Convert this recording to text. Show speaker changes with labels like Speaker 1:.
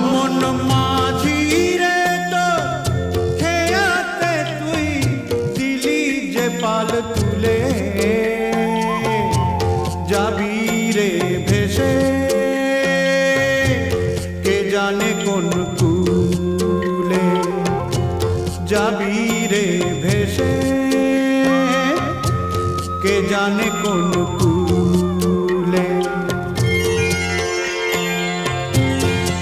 Speaker 1: মন মাঝি রে তো খেয়াতে তুই দিলি যে পাল তুলে যাবি রে ভেসে কে জানে কোন কুলে যাবি রে ভেসে কে জানে কোন